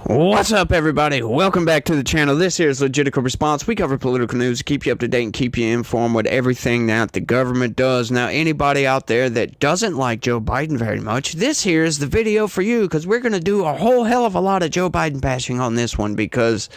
What's up, everybody? Welcome back to the channel. This here is Legitical Response. We cover political news to keep you up to date and keep you informed with everything that the government does. Now, anybody out there that doesn't like Joe Biden very much, this here is the video for you, because we're going to do a whole hell of a lot of Joe Biden bashing on this one because,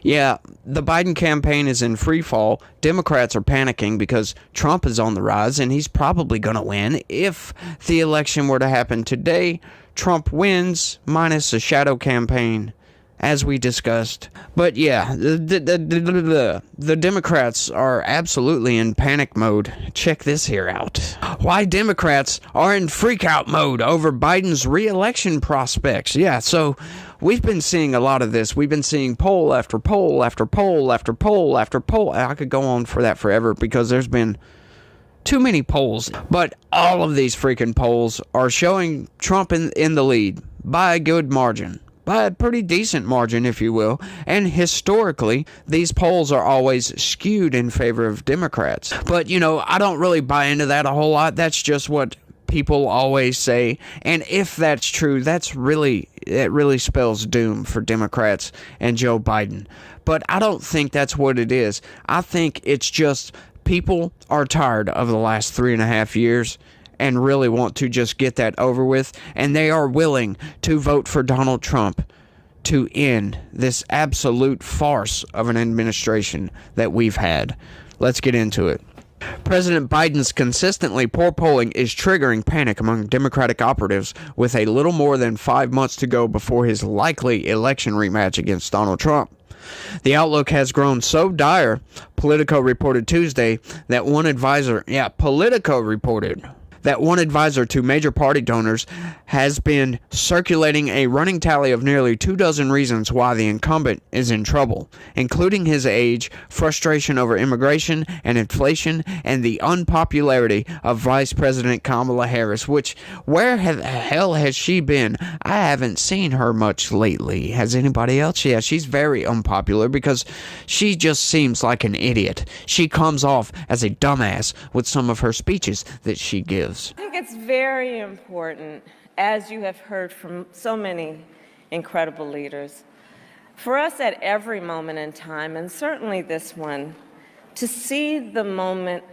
yeah, the Biden campaign is in free fall. Democrats are panicking because Trump is on the rise, and he's probably going to win. If the election were to happen today, Trump wins, minus a shadow campaign, as we discussed. But yeah, the Democrats are absolutely in panic mode. Check this here out. Why Democrats are in freak-out mode over Biden's re-election prospects. Yeah, so we've been seeing a lot of this. We've been seeing poll after poll after poll after poll after poll. I could go on for that forever because there's been too many polls, but all of these freaking polls are showing Trump in the lead by a good margin, by a pretty decent margin, if you will. And historically, these polls are always skewed in favor of Democrats. But, you know, I don't really buy into that a whole lot. That's just what people always say. And if that's true, it really spells doom for Democrats and Joe Biden. But I don't think that's what it is. I think it's just people are tired of the last 3.5 years and really want to just get that over with, and they are willing to vote for Donald Trump to end this absolute farce of an administration that we've had. Let's get into it. President Biden's consistently poor polling is triggering panic among Democratic operatives with a little more than 5 months to go before his likely election rematch against Donald Trump. The outlook has grown so dire, Politico reported Tuesday that one advisor to major party donors has been circulating a running tally of nearly 24 reasons why the incumbent is in trouble, including his age, frustration over immigration and inflation, and the unpopularity of Vice President Kamala Harris, which, where the hell has she been? I haven't seen her much lately. Has anybody else? Yeah, she's very unpopular because she just seems like an idiot. She comes off as a dumbass with some of her speeches that she gives. I think it's very important, as you have heard from so many incredible leaders, for us at every moment in time, and certainly this one, to see the moment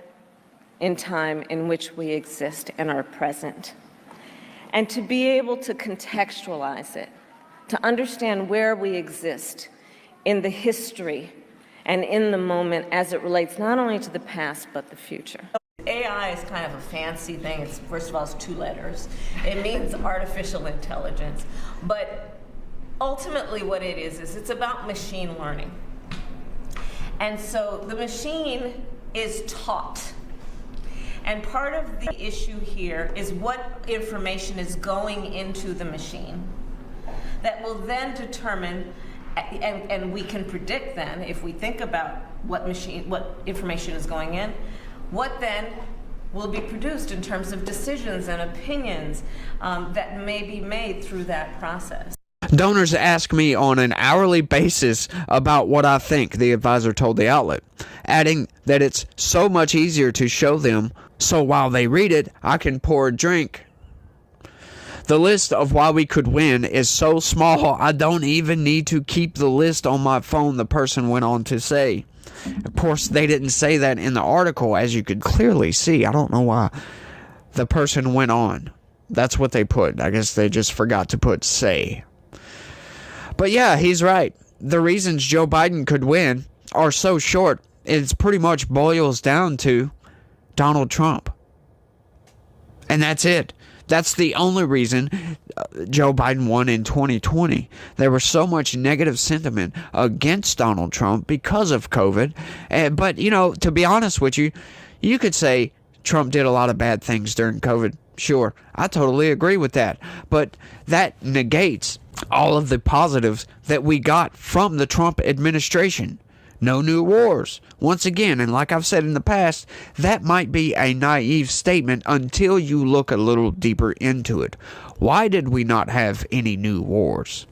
in time in which we exist and are present, and to be able to contextualize it, to understand where we exist in the history and in the moment as it relates not only to the past but the future. AI is kind of a fancy thing. It's, first of all, it's 2 letters. It means artificial intelligence. But ultimately what it is it's about machine learning. And so the machine is taught. And part of the issue here is what information is going into the machine that will then determine, and we can predict then, if we think about what information is going in, what then will be produced in terms of decisions and opinions that may be made through that process. Donors ask me on an hourly basis about what I think, the advisor told the outlet, adding that it's so much easier to show them, so while they read it, I can pour a drink. The list of why we could win is so small, I don't even need to keep the list on my phone, the person went on to say. Of course, they didn't say that in the article, as you could clearly see. I don't know why the person went on. That's what they put. I guess they just forgot to put say. But yeah, he's right. The reasons Joe Biden could win are so short, it pretty much boils down to Donald Trump. And that's it. That's the only reason Joe Biden won in 2020. There was so much negative sentiment against Donald Trump because of COVID. But, you know, to be honest with you, you could say Trump did a lot of bad things during COVID. Sure, I totally agree with that. But that negates all of the positives that we got from the Trump administration. No new wars. Once again, and like I've said in the past, that might be a naive statement until you look a little deeper into it. Why did we not have any new wars?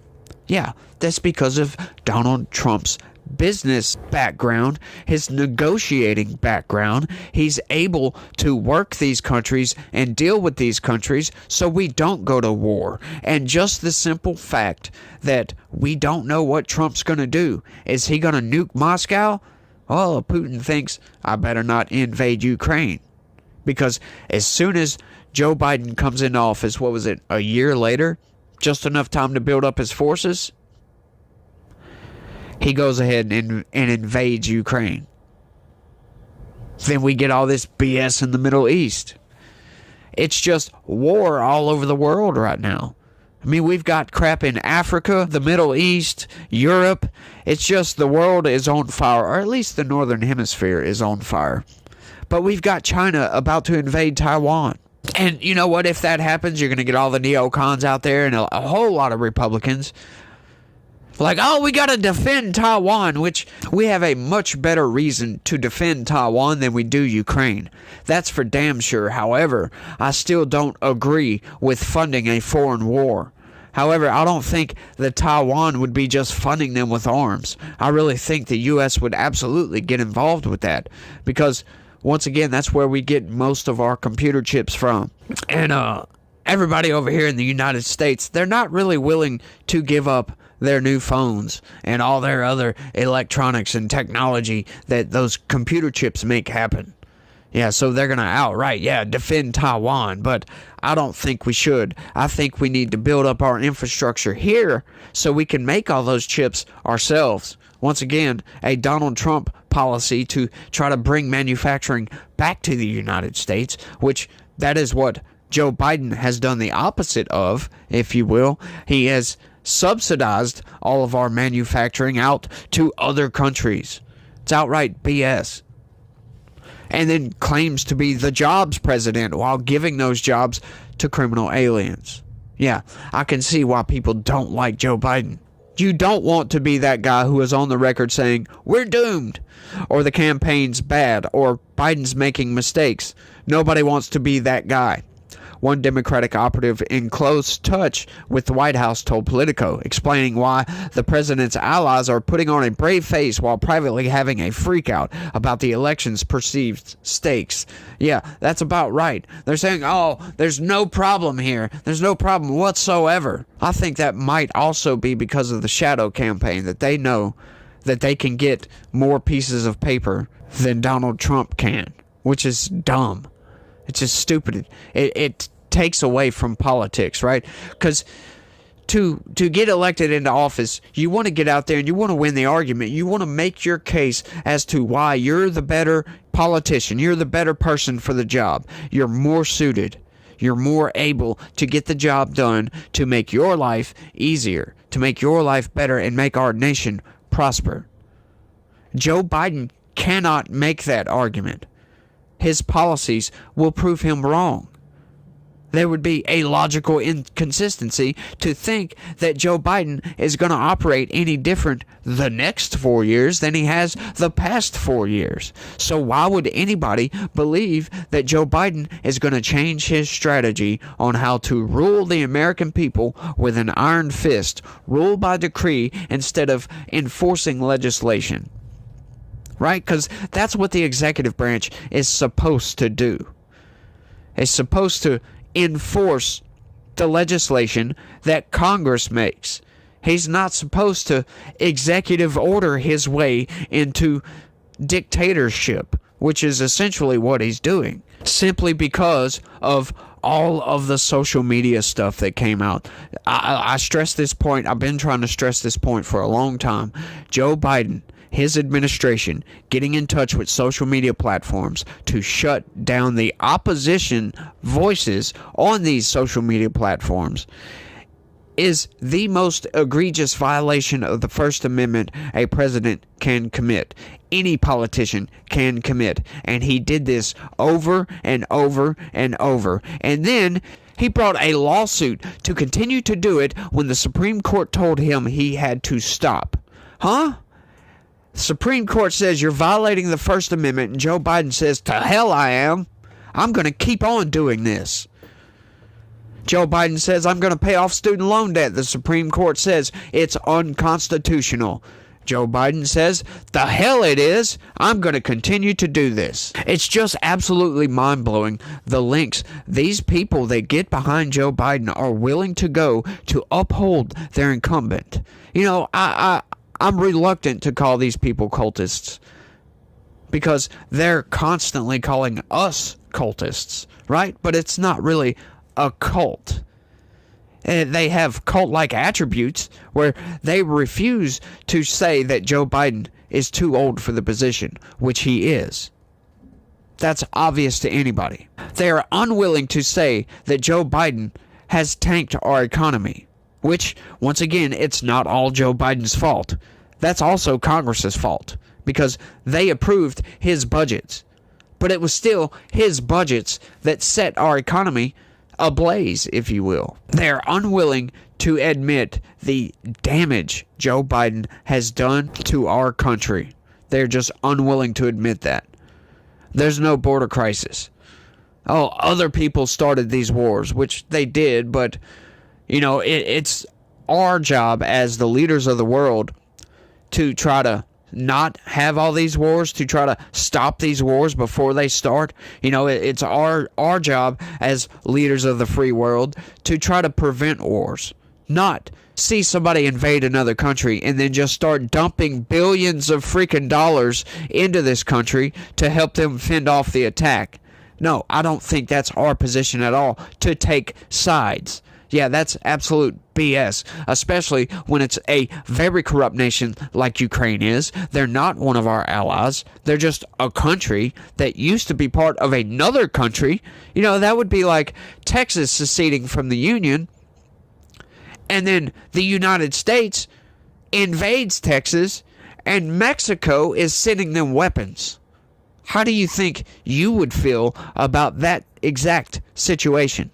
Yeah, that's because of Donald Trump's business background, his negotiating background. He's able to work these countries and deal with these countries so we don't go to war. And just the simple fact that we don't know what Trump's going to do. Is he going to nuke Moscow? Well, Putin thinks, I better not invade Ukraine. Because as soon as Joe Biden comes into office, what was it, a year later? Just enough time to build up his forces? He goes ahead and invades Ukraine. Then we get all this BS in the Middle East. It's just war all over the world right now. I mean, we've got crap in Africa, the Middle East, Europe. It's just the world is on fire, or at least the Northern Hemisphere is on fire. But we've got China about to invade Taiwan. And you know what? If that happens, you're going to get all the neocons out there and a whole lot of Republicans like, oh, we got to defend Taiwan, which we have a much better reason to defend Taiwan than we do Ukraine. That's for damn sure. However, I still don't agree with funding a foreign war. However, I don't think that Taiwan would be just funding them with arms. I really think the U.S. would absolutely get involved with that because, once again, that's where we get most of our computer chips from. And everybody over here in the United States, they're not really willing to give up their new phones and all their other electronics and technology that those computer chips make happen. Yeah, so they're going to outright, defend Taiwan, but I don't think we should. I think we need to build up our infrastructure here so we can make all those chips ourselves. Once again, a Donald Trump policy to try to bring manufacturing back to the United States, which that is what Joe Biden has done the opposite of, if you will. He has subsidized all of our manufacturing out to other countries. It's outright BS. And then claims to be the jobs president while giving those jobs to criminal aliens. Yeah, I can see why people don't like Joe Biden. You don't want to be that guy who is on the record saying, we're doomed, or the campaign's bad, or Biden's making mistakes. Nobody wants to be that guy. One Democratic operative in close touch with the White House told Politico, explaining why the president's allies are putting on a brave face while privately having a freakout about the election's perceived stakes. Yeah, that's about right. They're saying, oh, there's no problem here. There's no problem whatsoever. I think that might also be because of the shadow campaign, that they know that they can get more pieces of paper than Donald Trump can, which is dumb. It's just stupid. It takes away from politics, right? Because to get elected into office, you want to get out there and you want to win the argument. You want to make your case as to why you're the better politician. You're the better person for the job. You're more suited. You're more able to get the job done to make your life easier, to make your life better, and make our nation prosper. Joe Biden cannot make that argument. His policies will prove him wrong. There would be a logical inconsistency to think that Joe Biden is going to operate any different the next 4 years than he has the past 4 years. So why would anybody believe that Joe Biden is going to change his strategy on how to rule the American people with an iron fist, rule by decree instead of enforcing legislation? Right? Because that's what the executive branch is supposed to do. It's supposed to enforce the legislation that Congress makes. He's not supposed to executive order his way into dictatorship, which is essentially what he's doing, simply because of all of the social media stuff that came out. I stress this point. I've been trying to stress this point for a long time. Joe Biden, his administration, getting in touch with social media platforms to shut down the opposition voices on these social media platforms is the most egregious violation of the First Amendment a president can commit. Any politician can commit. And he did this over and over and over. And then he brought a lawsuit to continue to do it when the Supreme Court told him he had to stop. Huh? Supreme Court says you're violating the First Amendment, and Joe Biden says, to hell I am. I'm going to keep on doing this. Joe Biden says, I'm going to pay off student loan debt. The Supreme Court says it's unconstitutional. Joe Biden says, the hell it is. I'm going to continue to do this. It's just absolutely mind-blowing the lengths these people that get behind Joe Biden are willing to go to uphold their incumbent. You know, I'm reluctant to call these people cultists because they're constantly calling us cultists, right? But it's not really a cult. They have cult-like attributes where they refuse to say that Joe Biden is too old for the position, which he is. That's obvious to anybody. They are unwilling to say that Joe Biden has tanked our economy, which, once again, it's not all Joe Biden's fault. That's also Congress's fault, because they approved his budgets. But it was still his budgets that set our economy ablaze, if you will. They're unwilling to admit the damage Joe Biden has done to our country. They're just unwilling to admit that. There's no border crisis. Oh, other people started these wars, which they did, but, you know, it's our job as the leaders of the world to try to not have all these wars, to try to stop these wars before they start. You know, it's our job as leaders of the free world to try to prevent wars, not see somebody invade another country and then just start dumping billions of freaking dollars into this country to help them fend off the attack. No, I don't think that's our position at all, to take sides. Yeah, that's absolute BS, especially when it's a very corrupt nation like Ukraine is. They're not one of our allies. They're just a country that used to be part of another country. You know, that would be like Texas seceding from the Union, and then the United States invades Texas, and Mexico is sending them weapons. How do you think you would feel about that exact situation?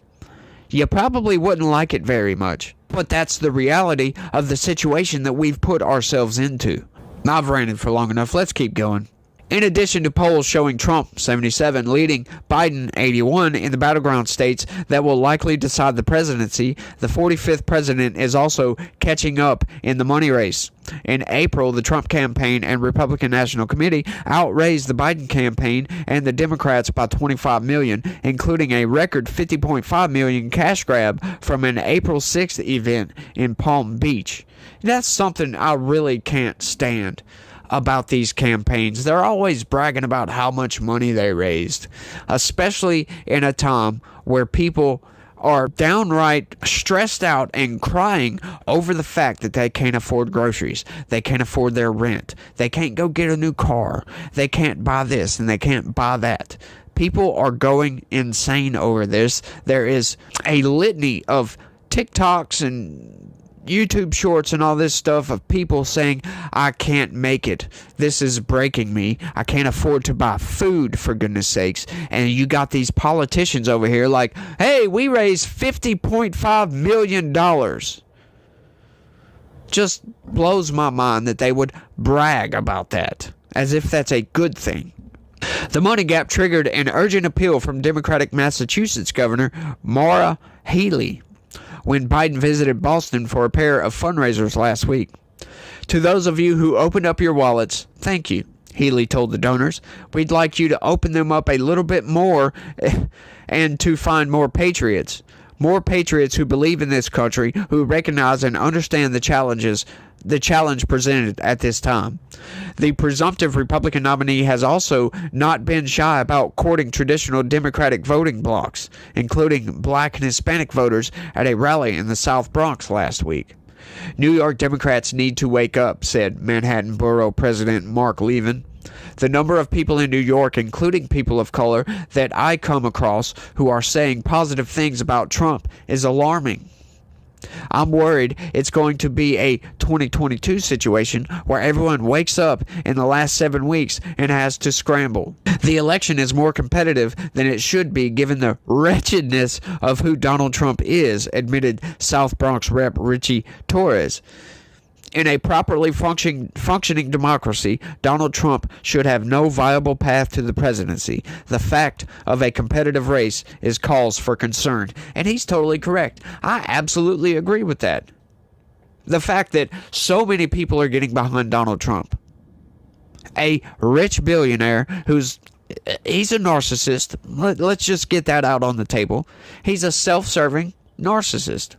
You probably wouldn't like it very much, but that's the reality of the situation that we've put ourselves into. I've ranted for long enough. Let's keep going. In addition to polls showing Trump 77 leading Biden 81 in the battleground states that will likely decide the presidency, the 45th president is also catching up in the money race. In April, the Trump campaign and Republican National Committee outraised the Biden campaign and the Democrats by $25 million, including a record $50.5 million cash grab from an April 6th event in Palm Beach. That's something I really can't stand about these campaigns. They're always bragging about how much money they raised, especially in a time where people are downright stressed out and crying over the fact that they can't afford groceries, they can't afford their rent, they can't go get a new car, they can't buy this and they can't buy that. People are going insane over this. There is a litany of TikToks and YouTube shorts and all this stuff of people saying, I can't make it. This is breaking me. I can't afford to buy food, for goodness sakes. And you got these politicians over here like, hey, we raised $50.5 million. Just blows my mind that they would brag about that, as if that's a good thing. The money gap triggered an urgent appeal from Democratic Massachusetts Governor Maura Healey when Biden visited Boston for a pair of fundraisers last week. To those of you who opened up your wallets, thank you, Healey told the donors. We'd like you to open them up a little bit more and to find more patriots. More patriots who believe in this country, who recognize and understand the challenge presented at this time. The presumptive Republican nominee has also not been shy about courting traditional Democratic voting blocs, including black and Hispanic voters at a rally in the South Bronx last week. New York Democrats need to wake up, said Manhattan Borough President Mark Levin. The number of people in New York, including people of color, that I come across who are saying positive things about Trump is alarming. I'm worried it's going to be a 2022 situation where everyone wakes up in the last 7 weeks and has to scramble. The election is more competitive than it should be given the wretchedness of who Donald Trump is, admitted South Bronx Rep. Richie Torres. In a properly functioning democracy, Donald Trump should have no viable path to the presidency. The fact of a competitive race is cause for concern. And he's totally correct. I absolutely agree with that. The fact that so many people are getting behind Donald Trump. A rich billionaire he's a narcissist. Let's just get that out on the table. He's a self-serving narcissist.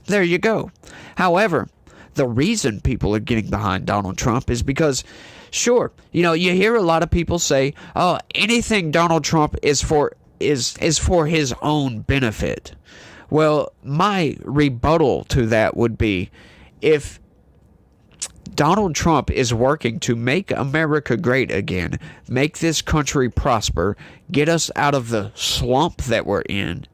There you go. However, the reason people are getting behind Donald Trump is because, sure, you hear a lot of people say, oh, anything Donald Trump is for his own benefit. Well, my rebuttal to that would be, if Donald Trump is working to make America great again, make this country prosper, get us out of the slump that we're in,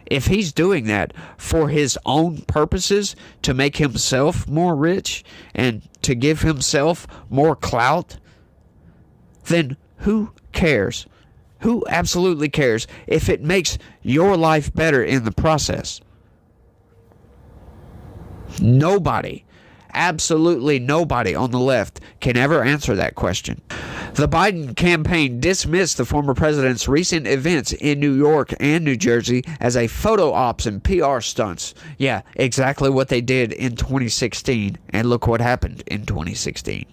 if he's doing that for his own purposes, to make himself more rich and to give himself more clout, then who cares? Who absolutely cares if it makes your life better in the process? Nobody, absolutely nobody on the left can ever answer that question. The Biden campaign dismissed the former president's recent events in New York and New Jersey as a photo ops and PR stunts. Yeah, exactly what they did in 2016, and look what happened in 2016.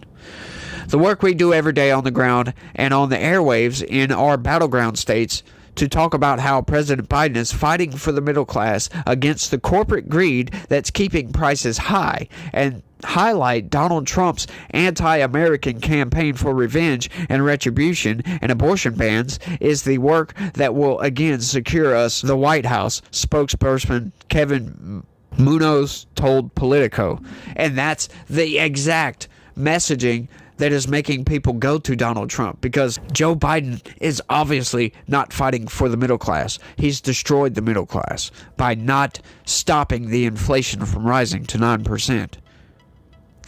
The work we do every day on the ground and on the airwaves in our battleground states to talk about how President Biden is fighting for the middle class against the corporate greed that's keeping prices high, and highlight Donald Trump's anti-American campaign for revenge and retribution and abortion bans, is the work that will again secure us, the White House, spokesperson Kevin Munoz told Politico. And that's the exact messaging that is making people go to Donald Trump, because Joe Biden is obviously not fighting for the middle class. He's destroyed the middle class by not stopping the inflation from rising to 9%.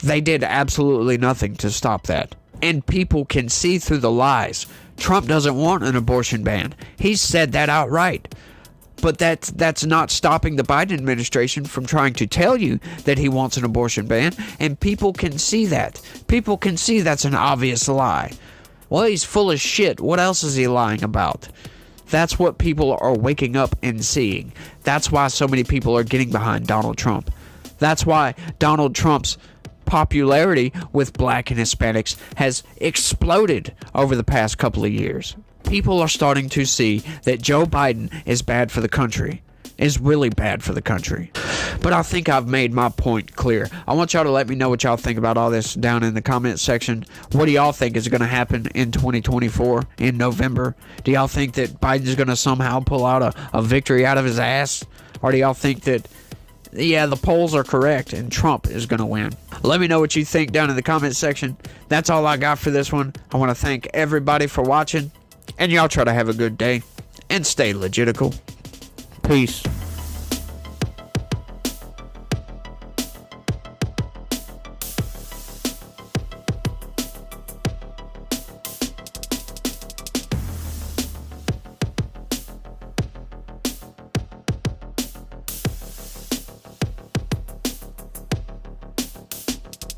They did absolutely nothing to stop that. And people can see through the lies. Trump doesn't want an abortion ban. He's said that outright. But that's not stopping the Biden administration from trying to tell you that he wants an abortion ban. And people can see that. People can see that's an obvious lie. Well, he's full of shit. What else is he lying about? That's what people are waking up and seeing. That's why so many people are getting behind Donald Trump. That's why Donald Trump's popularity with black and Hispanics has exploded over the past couple of years. People are starting to see that Joe Biden is bad for the country, is really bad for the country. But I think I've made my point clear. I want y'all to let me know what y'all think about all this down in the comment section. What do y'all think is going to happen in 2024 in November? Do y'all think that Biden's going to somehow pull out a victory out of his ass? Or do y'all think that, yeah, the polls are correct and Trump is going to win? Let me know what you think down in the comment section. That's all I got for this one. I want to thank everybody for watching. And y'all try to have a good day and stay legitical. Peace.